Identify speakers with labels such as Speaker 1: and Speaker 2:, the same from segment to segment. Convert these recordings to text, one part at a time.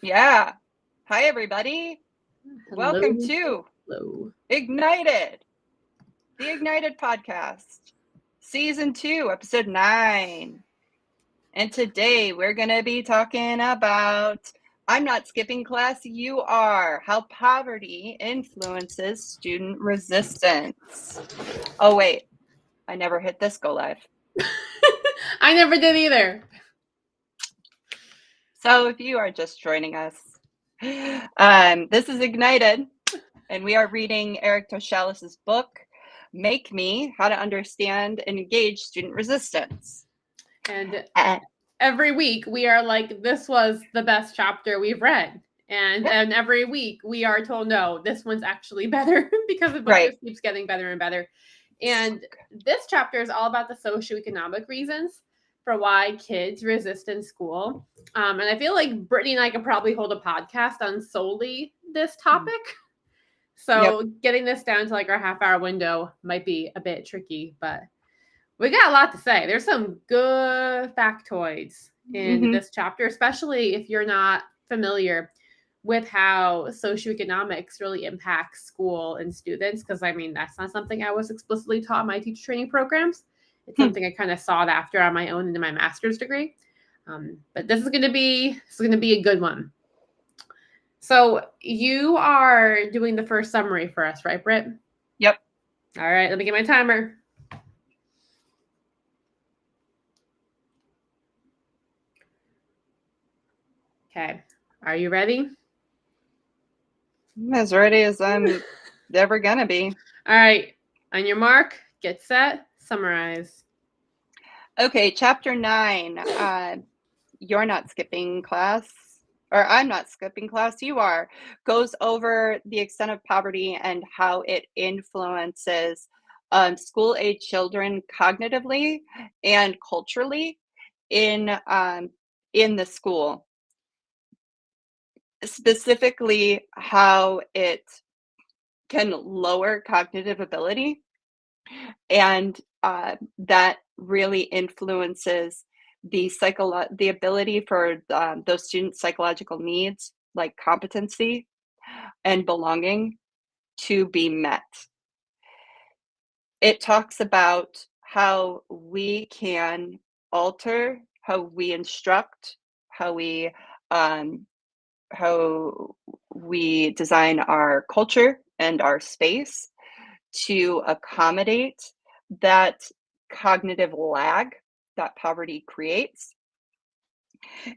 Speaker 1: Yeah. Hi, everybody. Welcome
Speaker 2: Hello.
Speaker 1: to
Speaker 2: Hello.
Speaker 1: Ignited, the Ignited podcast, season 2, episode 9. And today we're going to be talking about I'm not skipping class, you are, how poverty influences student resistance. Oh, wait, I never hit this go live.
Speaker 2: I never did either.
Speaker 1: So if you are just joining us, this is Ignited, and we are reading Eric Toshalis' book, Make Me, How to Understand and Engage Student Resistance.
Speaker 2: And
Speaker 1: Uh,
Speaker 2: every week we are like, this was the best chapter we've read. And every week we are told, no, this one's actually better because the book
Speaker 1: right.
Speaker 2: just keeps getting better and better. And this chapter is all about the socioeconomic reasons for why kids resist in school. And I feel like Brittany and I could probably hold a podcast on solely this topic. So getting this down to like our half-hour window might be a bit tricky, but we got a lot to say. There's some good factoids in this chapter, especially if you're not familiar with how socioeconomics really impacts school and students. Because I mean, that's not something I was explicitly taught in my teacher training programs. It's something I kind of sought after on my own into my master's degree. But this is going to be a good one. So you are doing the first summary for us, right, Britt?
Speaker 1: Yep.
Speaker 2: All right, let me get my timer. Okay, are you ready?
Speaker 1: I'm as ready as I'm ever gonna be.
Speaker 2: All right, on your mark, get set, summarize.
Speaker 1: Okay, chapter 9. You're not skipping class, or I'm not skipping class, you are, goes over the extent of poverty and how it influences school-age children cognitively and culturally in the school. Specifically, how it can lower cognitive ability, and that really influences the ability for those students' psychological needs, like competency and belonging, to be met. It talks about how we can alter how we instruct, how we um, how we design our culture and our space to accommodate that cognitive lag that poverty creates.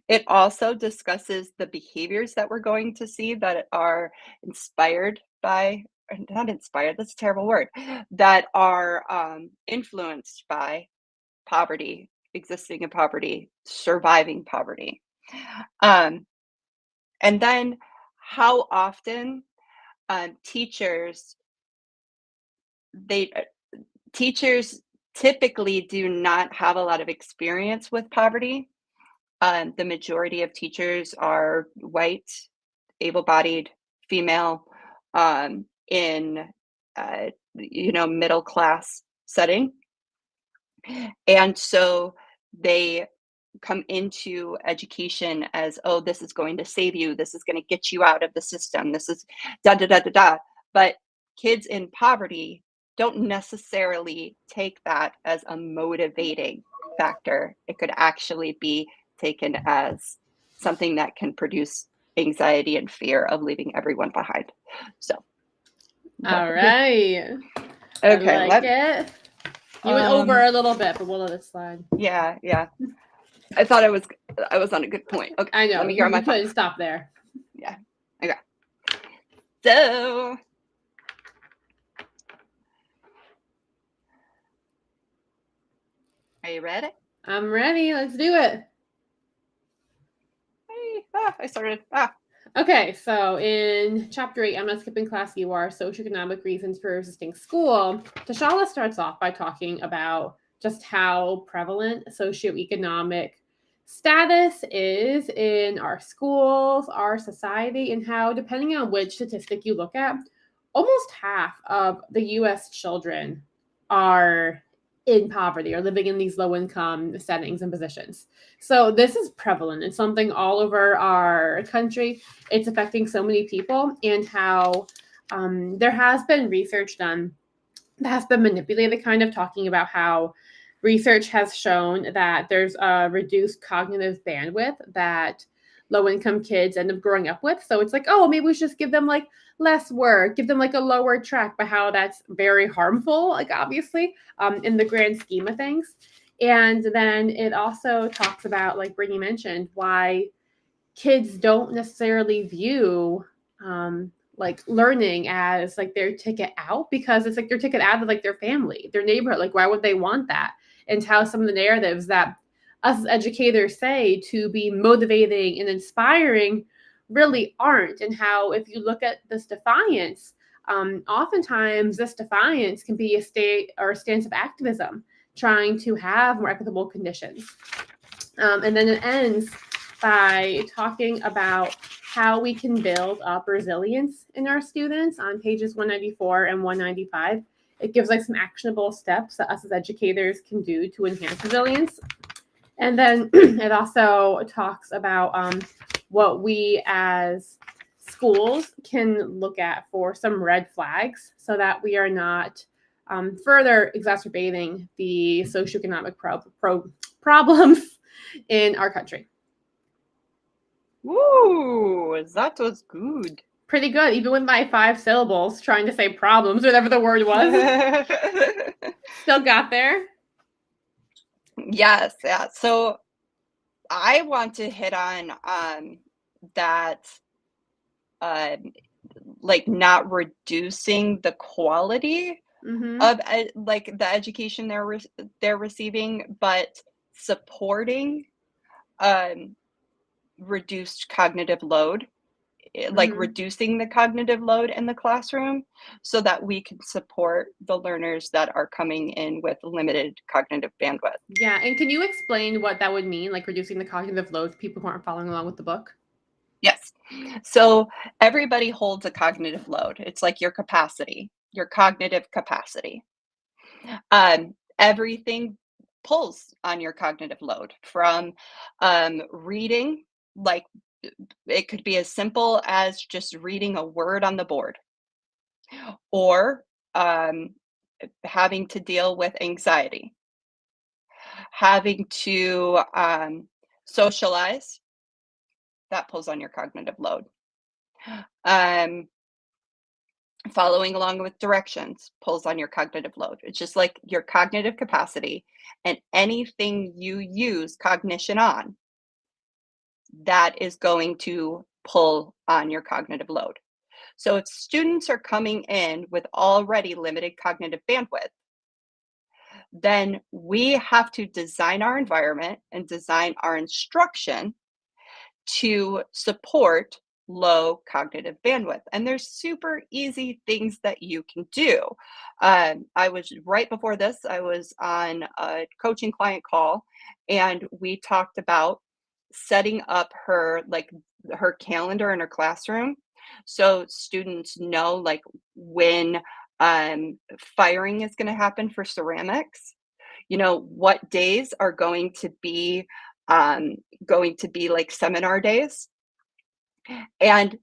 Speaker 1: It also discusses the behaviors that we're going to see that are inspired by, not inspired, that's a terrible word, that are influenced by poverty, existing in poverty, surviving poverty. And then how often teachers they teachers typically do not have a lot of experience with poverty. The majority of teachers are white, able-bodied, female, in middle class setting, and so they come into education as, oh, this is going to save you, this is going to get you out of the system, this is da da da da da. But kids in poverty don't necessarily take that as a motivating factor. It could actually be taken as something that can produce anxiety and fear of leaving everyone behind. So
Speaker 2: All right.
Speaker 1: okay,
Speaker 2: I like it. You went over a little bit, but we'll let it slide.
Speaker 1: yeah. I thought I was on a good point. Okay,
Speaker 2: I know.
Speaker 1: let me
Speaker 2: You
Speaker 1: grab my phone.
Speaker 2: couldn't stop there.
Speaker 1: Yeah. Okay. So are you ready?
Speaker 2: I'm ready. Let's do it.
Speaker 1: Hey, I started.
Speaker 2: Okay, so in chapter 8, I'm not skipping class, you are, socioeconomic reasons for resisting school. Toshalis starts off by talking about just how prevalent socioeconomic status is in our schools, our society, and how, depending on which statistic you look at, almost half of the US children are in poverty or living in these low income settings and positions. So this is prevalent. It's something all over our country. It's affecting so many people, and how there has been research done that has been manipulated, kind of talking about how research has shown that there's a reduced cognitive bandwidth that low income kids end up growing up with. So it's like, oh, maybe we should just give them like less work, give them like a lower track, but how that's very harmful, like obviously, in the grand scheme of things. And then it also talks about, like Brittany mentioned, why kids don't necessarily view like learning as like their ticket out, because it's like their ticket out of like their family, their neighborhood. Like, why would they want that? And how some of the narratives that us as educators say to be motivating and inspiring really aren't. And how, if you look at this defiance, oftentimes this defiance can be a state or a stance of activism, trying to have more equitable conditions. And then it ends by talking about how we can build up resilience in our students on pages 194 and 195. It gives like some actionable steps that us as educators can do to enhance resilience. And then it also talks about what we as schools can look at for some red flags, so that we are not further exacerbating the socioeconomic problems in our country.
Speaker 1: Ooh, that was good.
Speaker 2: Pretty good, even with my 5 syllables trying to say problems, whatever the word was. Still got there.
Speaker 1: Yes, yeah. So I want to hit on that like not reducing the quality of like the education they're receiving, but supporting reduced cognitive load, like reducing the cognitive load in the classroom, so that we can support the learners that are coming in with limited cognitive bandwidth.
Speaker 2: Yeah, and can you explain what that would mean, like reducing the cognitive load for people who aren't following along with the book?
Speaker 1: Yes. So everybody holds a cognitive load. It's like your capacity, your cognitive capacity. Everything pulls on your cognitive load, from reading, like it could be as simple as just reading a word on the board, or having to deal with anxiety, having to socialize, that pulls on your cognitive load. Following along with directions pulls on your cognitive load. It's just like your cognitive capacity, and anything you use cognition on, that is going to pull on your cognitive load. So if students are coming in with already limited cognitive bandwidth, then we have to design our environment and design our instruction to support low cognitive bandwidth. And there's super easy things that you can do. I was right before this, I was on a coaching client call, and we talked about setting up her calendar in her classroom, so students know like when firing is going to happen for ceramics, what days are going to be like seminar days. And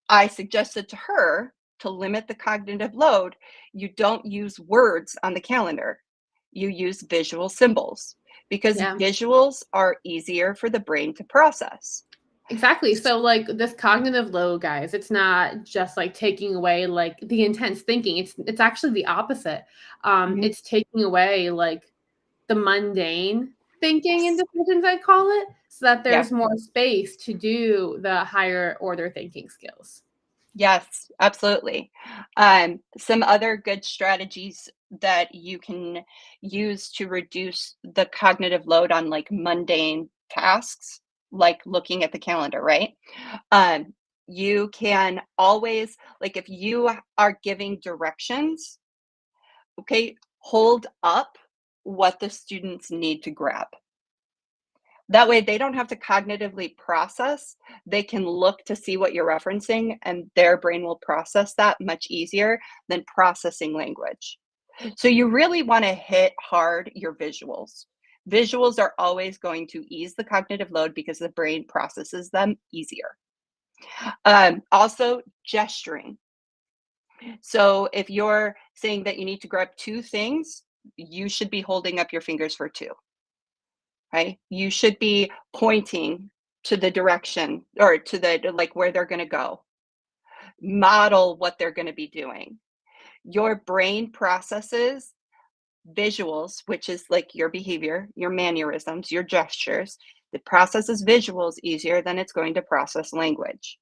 Speaker 1: I suggested to her to limit the cognitive load. You don't use words on the calendar, you use visual symbols, because visuals are easier for the brain to process.
Speaker 2: Exactly. So like this cognitive load, guys, it's not just like taking away like the intense thinking. It's actually the opposite. It's taking away like the mundane thinking and decisions, I call it, so that there's more space to do the higher order thinking skills.
Speaker 1: Yes, absolutely. Some other good strategies that you can use to reduce the cognitive load on like mundane tasks, like looking at the calendar, right? You can always, like if you are giving directions, okay, hold up what the students need to grab. That way they don't have to cognitively process. They can look to see what you're referencing, and their brain will process that much easier than processing language. So you really want to hit hard your visuals. Visuals are always going to ease the cognitive load because the brain processes them easier. Also, gesturing. So if you're saying that you need to grab two things, you should be holding up your fingers for two, right? You should be pointing to the direction or to the like where they're going to go. Model what they're going to be doing. Your brain processes visuals, which is like your behavior, your mannerisms, your gestures. It processes visuals easier than it's going to process language.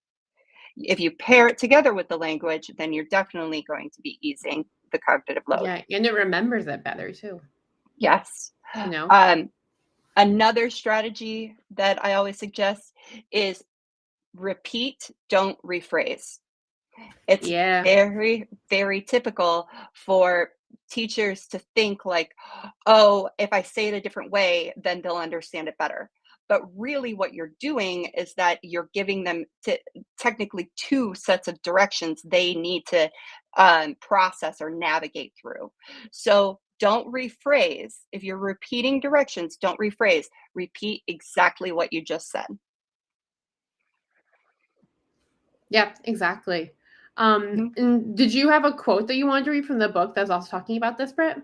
Speaker 1: If you pair it together with the language, then you're definitely going to be easing the cognitive load.
Speaker 2: Yeah, and it remembers it better too,
Speaker 1: Yes.
Speaker 2: you know?
Speaker 1: Um, Another strategy that I always suggest is repeat, don't rephrase. It's
Speaker 2: Yeah.
Speaker 1: very, very typical for teachers to think like, oh, if I say it a different way, then they'll understand it better. But really, what you're doing is that you're giving them technically two sets of directions they need to process or navigate through. So don't rephrase. If you're repeating directions, don't rephrase. Repeat exactly what you just said.
Speaker 2: Yeah, exactly.
Speaker 1: Mhm.
Speaker 2: And did you have a quote that you wanted to read from the book that's also talking about this, Britt?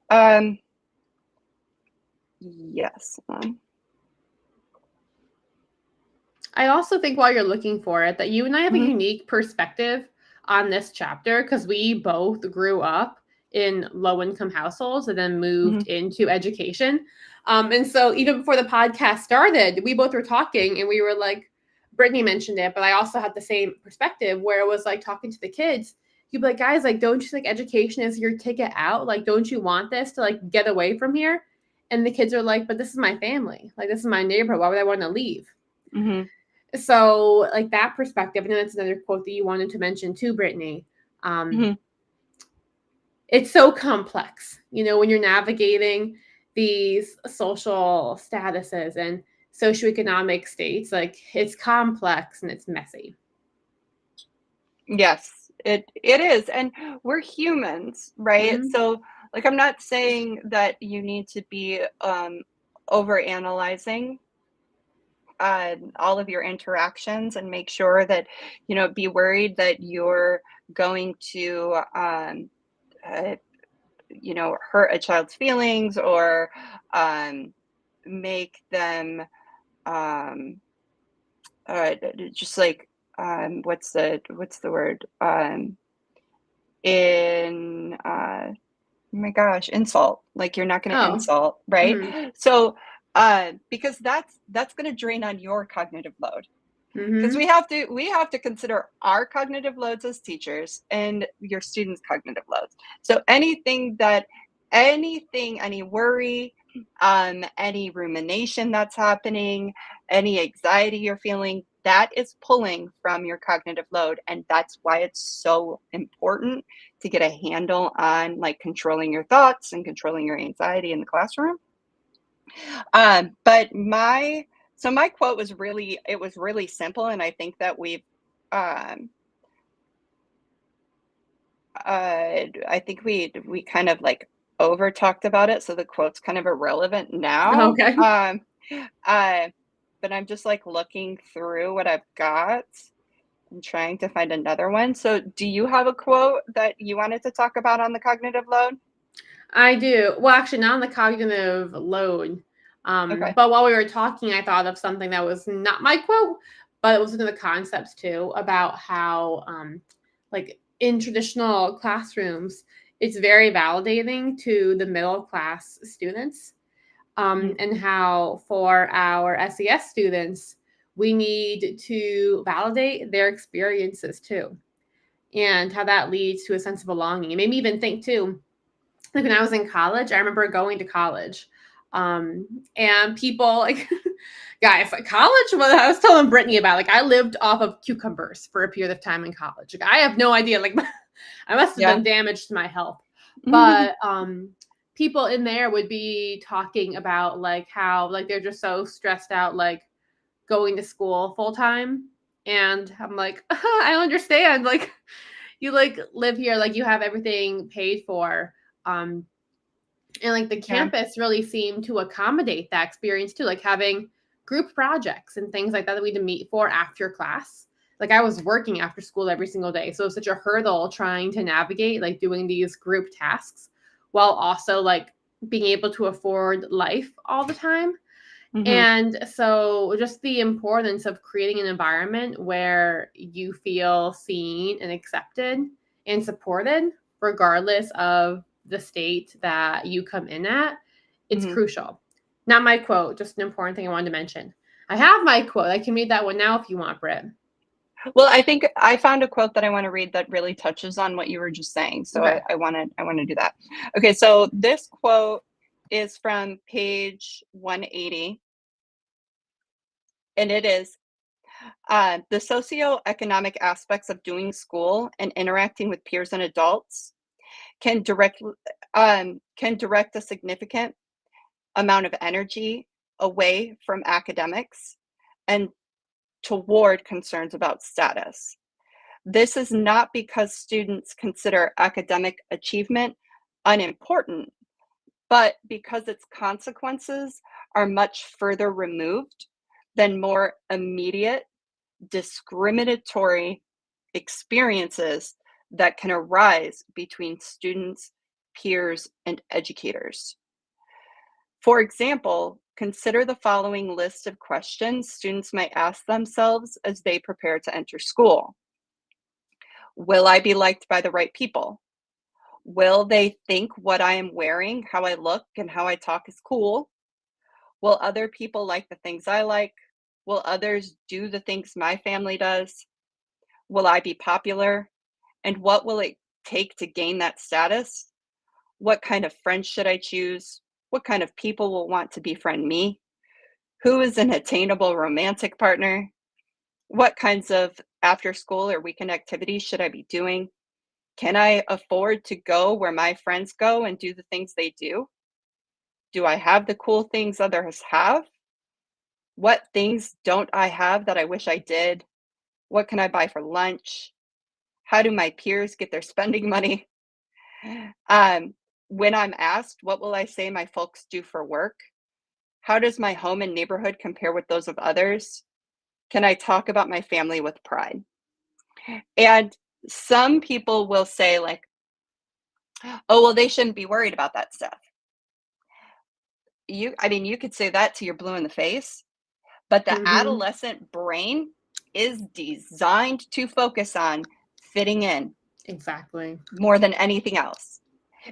Speaker 1: Um, yes.
Speaker 2: I also think while you're looking for it, that you and I have a
Speaker 1: Mhm,
Speaker 2: unique perspective on this chapter because we both grew up in low income households and then moved
Speaker 1: mhm,
Speaker 2: into education. And so even before the podcast started, we both were talking and we were like, Brittany mentioned it, but I also had the same perspective where it was like talking to the kids. You'd be like, guys, like, don't you think education is your ticket out? Like, don't you want this to like get away from here? And the kids are like, but this is my family. Like, this is my neighborhood. Why would I want to leave?
Speaker 1: mhm.
Speaker 2: So, like that perspective, and then that's another quote that you wanted to mention too, Brittany. Um,
Speaker 1: Mhm.
Speaker 2: it's so complex, you know, when you're navigating these social statuses and socioeconomic states, like it's complex and it's messy.
Speaker 1: Yes, it is, and we're humans, right?
Speaker 2: Mm-hmm.
Speaker 1: So, like, I'm not saying that you need to be over analyzing all of your interactions and make sure that be worried that you're going to uh, hurt a child's feelings or make them um, just like what's the word in oh my gosh, insult. Like you're not going to
Speaker 2: Oh,
Speaker 1: insult, right?
Speaker 2: mm-hmm.
Speaker 1: So because that's going to drain on your cognitive load. Because
Speaker 2: Mm-hmm.
Speaker 1: we have to consider our cognitive loads as teachers and your students' cognitive loads. So any worry, any rumination that's happening, any anxiety you're feeling, that is pulling from your cognitive load. And that's why it's so important to get a handle on like controlling your thoughts and controlling your anxiety in the classroom. But my quote was really simple, and I think that um, I think we kind of like over talked about it, so the quote's kind of irrelevant now.
Speaker 2: Okay.
Speaker 1: Uh, but I'm just like looking through what I've got and trying to find another one. So, do you have a quote that you wanted to talk about on the cognitive load?
Speaker 2: I do. Well, actually, not on the cognitive load.
Speaker 1: Okay.
Speaker 2: But while we were talking, I thought of something that was not my quote, but it was in the concepts too about how, like in traditional classrooms, it's very validating to the middle class students,
Speaker 1: Mhm.
Speaker 2: and how for our SES students, we need to validate their experiences too, and how that leads to a sense of belonging. It made me even think too, like when I was in college, I remember going to college. Um, and people like guys, like college, what I was telling Brittany about, like I lived off of cucumbers for a period of time in college. Like I have no idea. Like I must have
Speaker 1: Yeah.
Speaker 2: done damage to my health. But people in there would be talking about like how like they're just so stressed out, like going to school full time. And I'm like, I understand. Like you like live here, like you have everything paid for. And like the
Speaker 1: Yeah.
Speaker 2: campus really seemed to accommodate that experience too, like having group projects and things like that we had to meet for after class. Like I was working after school every single day. So it was such a hurdle trying to navigate like doing these group tasks while also like being able to afford life all the time.
Speaker 1: Mhm.
Speaker 2: And so just the importance of creating an environment where you feel seen and accepted and supported, regardless of the state that you come in at, it's
Speaker 1: Mhm.
Speaker 2: crucial. Not my quote, just an important thing I wanted to mention. I have my quote. I can read that one now if you want, Britt.
Speaker 1: Well, I think I found a quote that I want to read that really touches on what you were just saying. So
Speaker 2: Okay.
Speaker 1: I want to do that. Okay, so this quote is from page 180, and it is the socioeconomic aspects of doing school and interacting with peers and adults can direct a significant amount of energy away from academics and toward concerns about status. This is not because students consider academic achievement unimportant, but because its consequences are much further removed than more immediate discriminatory experiences that can arise between students, peers, and educators. For example, consider the following list of questions students might ask themselves as they prepare to enter school. Will I be liked by the right people? Will they think what I am wearing, how I look, and how I talk is cool? Will other people like the things I like? Will others do the things my family does? Will I be popular? And what will it take to gain that status? What kind of friends should I choose? What kind of people will want to befriend me? Who is an attainable romantic partner? What kinds of after school or weekend activities should I be doing? Can I afford to go where my friends go and do the things they do? Do I have the cool things others have? What things don't I have that I wish I did? What can I buy for lunch? How do my peers get their spending money? Um, when I'm asked, what will I say my folks do for work? How does my home and neighborhood compare with those of others? Can I talk about my family with pride? And some people will say, like, oh, well, they shouldn't be worried about that stuff. I mean, you could say that to your blue in the face, but the
Speaker 2: Mm-hmm.
Speaker 1: adolescent brain is designed to focus on fitting in
Speaker 2: Exactly.
Speaker 1: more than anything else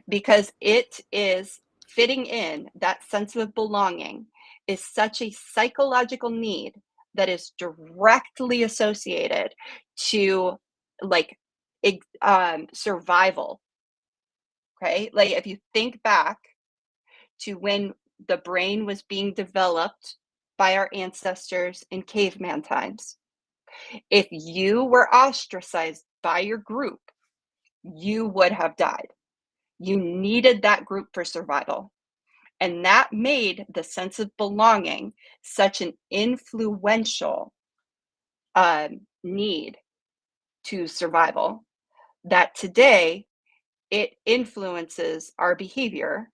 Speaker 1: because it is fitting in, that sense of belonging is such a psychological need that is directly associated to like survival. Okay, like if you think back to when the brain was being developed by our ancestors in caveman times, if you were ostracized by your group, you would have died. You needed that group for survival. And that made the sense of belonging such an influential need to survival that today it influences our behavior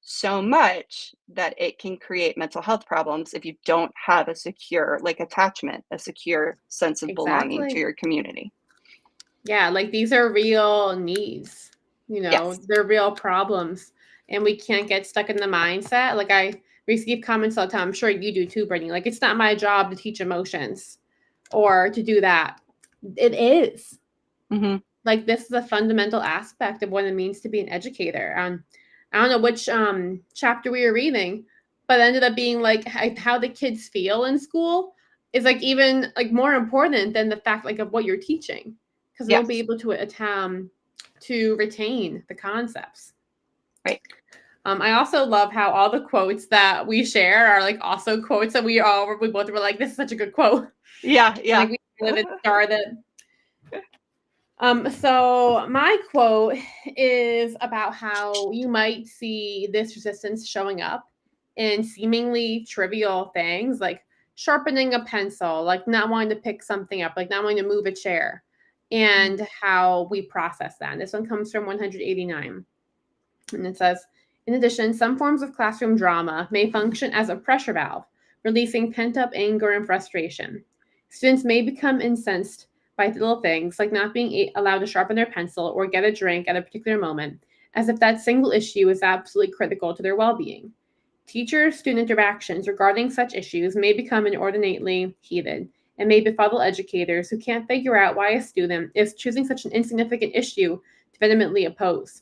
Speaker 1: so much that it can create mental health problems if you don't have a secure like attachment, a secure sense of belonging to
Speaker 2: Exactly.
Speaker 1: your community.
Speaker 2: Yeah, like these are real needs,
Speaker 1: Yes.
Speaker 2: they're real problems. And we can't get stuck in the mindset. Like I receive comments all the time. I'm sure you do too, Brittany. Like it's not my job to teach emotions or to do that. It is.
Speaker 1: Hmm.
Speaker 2: Like this is a fundamental aspect of what it means to be an educator. I don't know which chapter we were reading, but it ended up being like how the kids feel in school is like even like more important than the fact like of what you're teaching because they'll be
Speaker 1: Yes.
Speaker 2: able to retain the concepts.
Speaker 1: Right.
Speaker 2: I also love how all the quotes that we share are like also quotes that we both were like, this is such a good quote.
Speaker 1: Yeah.
Speaker 2: And like
Speaker 1: Yeah.
Speaker 2: we live it, star that. So my quote is about how you might see this resistance showing up in seemingly trivial things like sharpening a pencil, like not wanting to pick something up, like not wanting to move a chair. and how we process that. And this one comes from 189. And it says, in addition, some forms of classroom drama may function as a pressure valve, releasing pent-up anger and frustration. Students may become incensed by little things like not being allowed to sharpen their pencil or get a drink at a particular moment, as if that single issue is absolutely critical to their well-being. Teacher-student interactions regarding such issues may become inordinately heated and may befuddle educators who can't figure out why a student is choosing such an insignificant issue to vehemently oppose.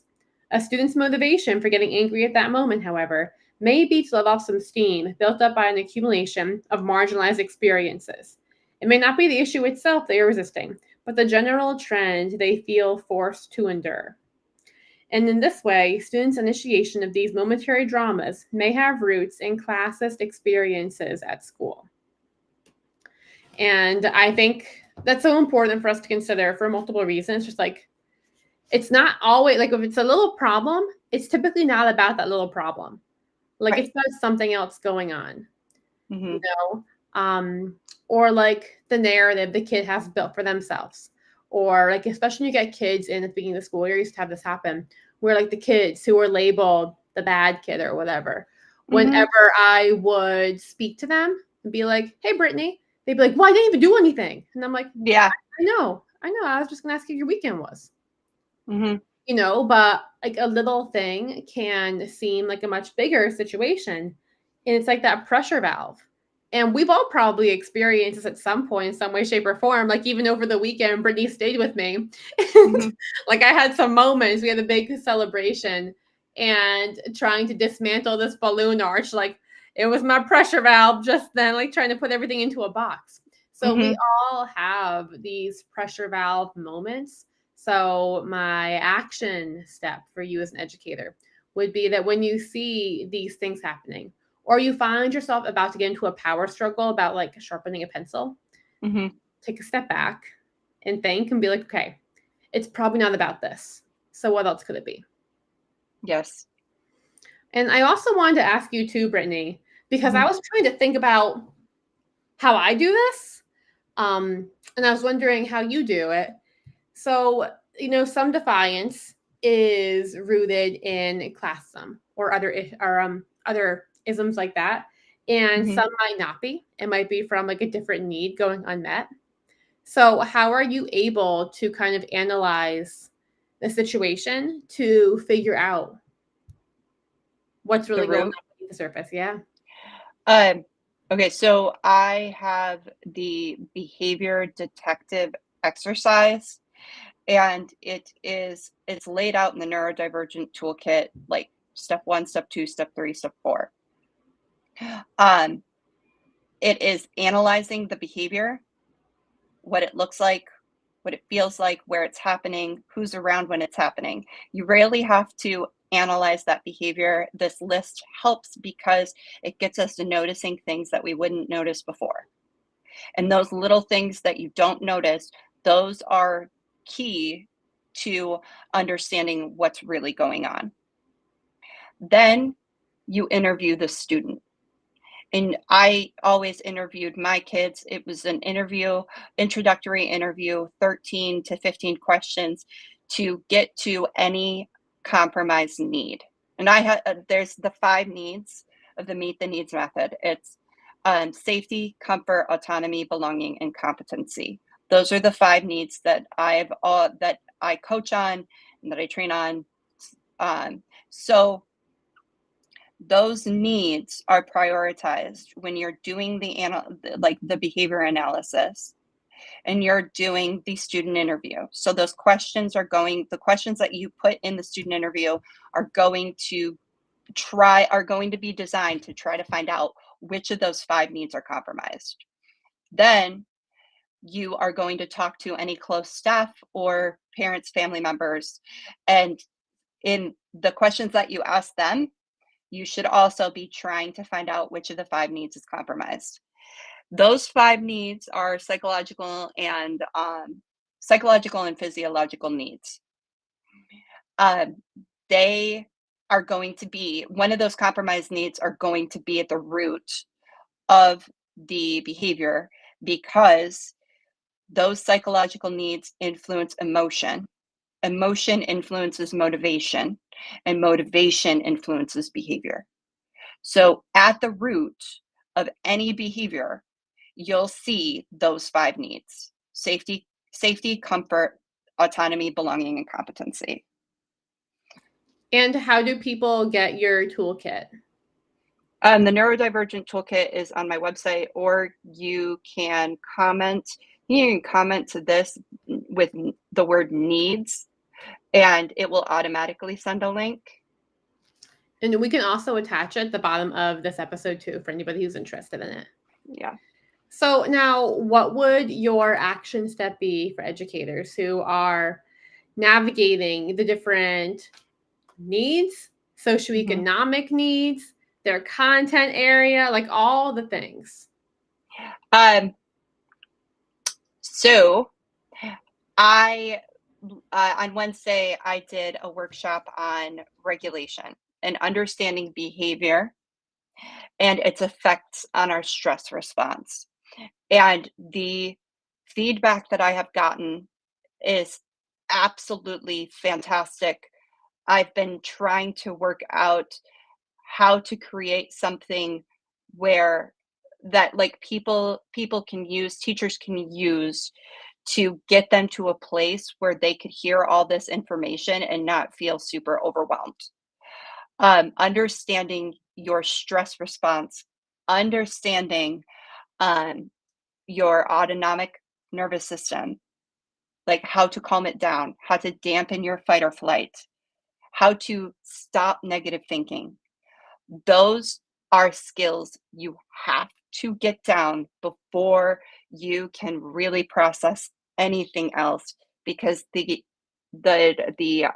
Speaker 2: A student's motivation for getting angry at that moment, however, may be to let off some steam built up by an accumulation of marginalized experiences. It may not be the issue itself they are resisting, but the general trend they feel forced to endure. And in this way, students' initiation of these momentary dramas may have roots in classist experiences at school. And I think that's so important for us to consider for multiple reasons. Just like, it's not always like if it's a little problem, it's typically not about that little problem. Like
Speaker 1: Right.
Speaker 2: it's about something else going on,
Speaker 1: Mm-hmm.
Speaker 2: you know? Or like the narrative the kid has built for themselves. Or like, especially when you get kids in at the beginning of the school year, I used to have this happen where like the kids who were labeled the bad kid or whatever,
Speaker 1: Mm-hmm.
Speaker 2: whenever I would speak to them and be like, hey, Brittany, they'd be like, well, I didn't even do anything. And I'm like,
Speaker 1: Yeah.
Speaker 2: I know. I was just gonna ask you your weekend was.
Speaker 1: Mm-hmm.
Speaker 2: But like a little thing can seem like a much bigger situation. And it's like that pressure valve. And we've all probably experienced this at some point in some way, shape, or form. Like even over the weekend, Brittany stayed with me.
Speaker 1: Mm-hmm.
Speaker 2: And like I had some moments, we had a big celebration and trying to dismantle this balloon arch, like it was my pressure valve just then, like trying to put everything into a box. So we
Speaker 1: Mm-hmm.
Speaker 2: all have these pressure valve moments. So, my action step for you as an educator would be that when you see these things happening, or you find yourself about to get into a power struggle about like sharpening a pencil,
Speaker 1: Mm-hmm.
Speaker 2: take a step back and think and be like, okay, it's probably not about this. So, what else could it be?
Speaker 1: Yes.
Speaker 2: And I also wanted to ask you too, Brittany, because I
Speaker 1: Mm-hmm.
Speaker 2: was trying to think about how I do this. And I was wondering how you do it. So, some defiance is rooted in classism or other isms like that, and
Speaker 1: Mm-hmm.
Speaker 2: some might not be. It might be from like a different need going unmet. So, how are you able to kind of analyze the situation to figure out what's
Speaker 1: The
Speaker 2: really going on
Speaker 1: root.
Speaker 2: beneath the surface? Yeah.
Speaker 1: Um, okay, so I have the behavior detective exercise, and it's laid out in the neurodivergent toolkit, like step one, step two, step three, step four. Um, it is analyzing the behavior, what it looks like, what it feels like, where it's happening, who's around when it's happening. You rarely have to analyze that behavior. This list helps because it gets us to noticing things that we wouldn't notice before. And those little things that you don't notice, those are key to understanding what's really going on. Then you interview the student. And I always interviewed my kids. It was an introductory interview, 13 to 15 questions to get to any compromised need. And there's the 5 needs of the Meet the Needs method. It's safety, comfort, autonomy, belonging, and competency. Those are the 5 needs that that I coach on and that I train on. So those needs are prioritized when you're doing the behavior analysis and you're doing the student interview. So the questions that you put in the student interview are going to be designed to try to find out which of those 5 needs are compromised. Then you are going to talk to any close staff or parents, family members, and in the questions that you ask them, you should also be trying to find out which of the 5 needs is compromised. Those 5 needs are psychological and physiological needs. They are going to be one of those compromised needs are going to be at the root of the behavior because Those psychological needs influence emotion. Emotion influences motivation, and motivation influences behavior. So at the root of any behavior, you'll see those 5 needs: safety, comfort, autonomy, belonging, and competency.
Speaker 2: And how do people get your toolkit?
Speaker 1: The Neurodivergent Toolkit is on my website, or you can comment. You can comment to this with the word needs, and it will automatically send a link.
Speaker 2: And we can also attach it at the bottom of this episode too for anybody who's interested in it.
Speaker 1: Yeah.
Speaker 2: So now, what would your action step be for educators who are navigating the different needs, socioeconomic needs, their content area, like all the things?
Speaker 1: So I on Wednesday, I did a workshop on regulation and understanding behavior and its effects on our stress response. And the feedback that I have gotten is absolutely fantastic. I've been trying to work out how to create something where that like people can use, teachers can use, to get them to a place where they could hear all this information and not feel super overwhelmed. Understanding your stress response, understanding your autonomic nervous system, like how to calm it down, how to dampen your fight or flight, how to stop negative thinking. Those are skills you have to get down before you can really process anything else, because the the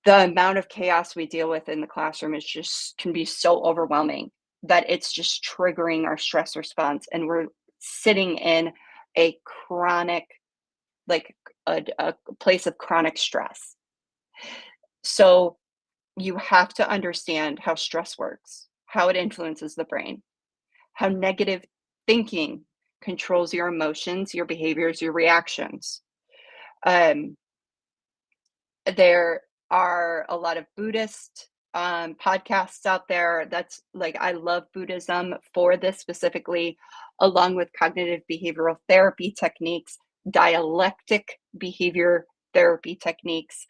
Speaker 1: amount of chaos we deal with in the classroom is just can be so overwhelming that it's just triggering our stress response, and we're sitting in a chronic, like a place of chronic stress. So you have to understand how stress works, how it influences the brain, how negative thinking controls your emotions, your behaviors, your reactions. Um, there are a lot of Buddhist podcasts out there. That's like, I love Buddhism for this specifically, along with cognitive behavioral therapy techniques, dialectic behavior therapy techniques,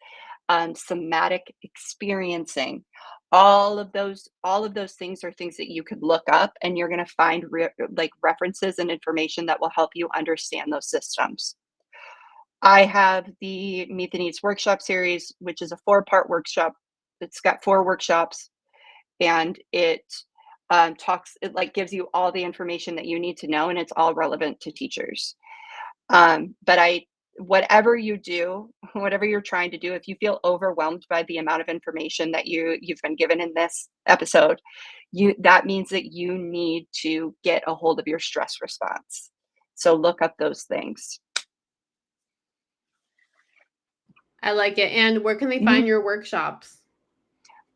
Speaker 1: somatic experiencing. All of those things are things that you could look up, and you're going to find like references and information that will help you understand those systems. I have the Meet the Needs workshop series, which is a 4-part workshop. It's got 4 workshops, and it like gives you all the information that you need to know, and it's all relevant to teachers. But whatever you do, whatever you're trying to do, if you feel overwhelmed by the amount of information that you've been given in this episode, that means that you need to get a hold of your stress response. So look up those things.
Speaker 2: I like it. And where can they find your workshops?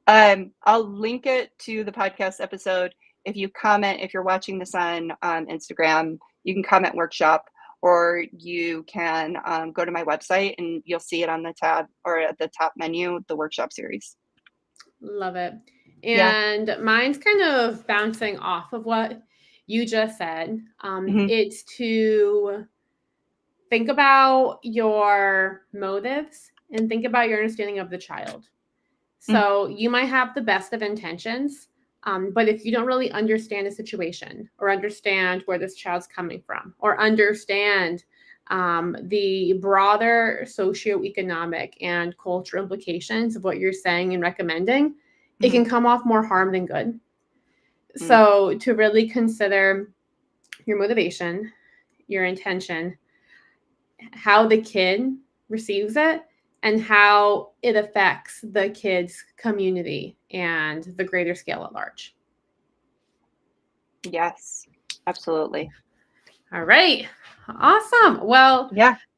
Speaker 1: I'll link it to the podcast episode. If you're watching this on Instagram, you can comment workshop, or you can go to my website and you'll see it on the tab or at the top menu, the workshop series.
Speaker 2: Love it. And mine's kind of bouncing off of what you just said. It's to think about your motives and think about your understanding of the child. So you might have the best of intentions, but if you don't really understand the situation or understand where this child's coming from or understand the broader socioeconomic and cultural implications of what you're saying and recommending, it can come off more harm than good. So to really consider your motivation, your intention, how the kid receives it, and how it affects the kid's community and the greater scale at large.
Speaker 1: Yes, absolutely.
Speaker 2: All right. Awesome. Well,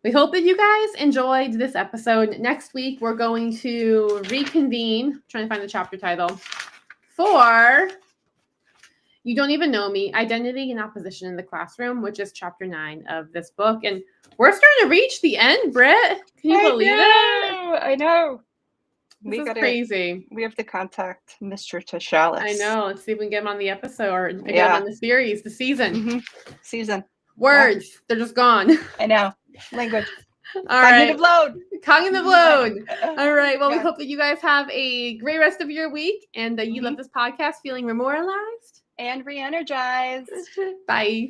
Speaker 2: we hope that you guys enjoyed this episode. Next week, we're going to reconvene, I'm trying to find the chapter title, for You Don't Even Know Me, Identity and Opposition in the Classroom, which is chapter 9 of this book. And we're starting to reach the end, Britt. Can you believe it?
Speaker 1: I know.
Speaker 2: This is crazy.
Speaker 1: We have to contact Mr. Tashalis.
Speaker 2: I know. Let's see if we can get him on the episode or get him on the series, the season.
Speaker 1: Mm-hmm. Season.
Speaker 2: Words, they're just gone.
Speaker 1: I know. Language.
Speaker 2: All
Speaker 1: Cognitive load.
Speaker 2: Cognitive load. All right. Well, we
Speaker 1: Yeah.
Speaker 2: hope that you guys have a great rest of your week and that you love this podcast feeling remoralized
Speaker 1: And re-energized.
Speaker 2: Bye.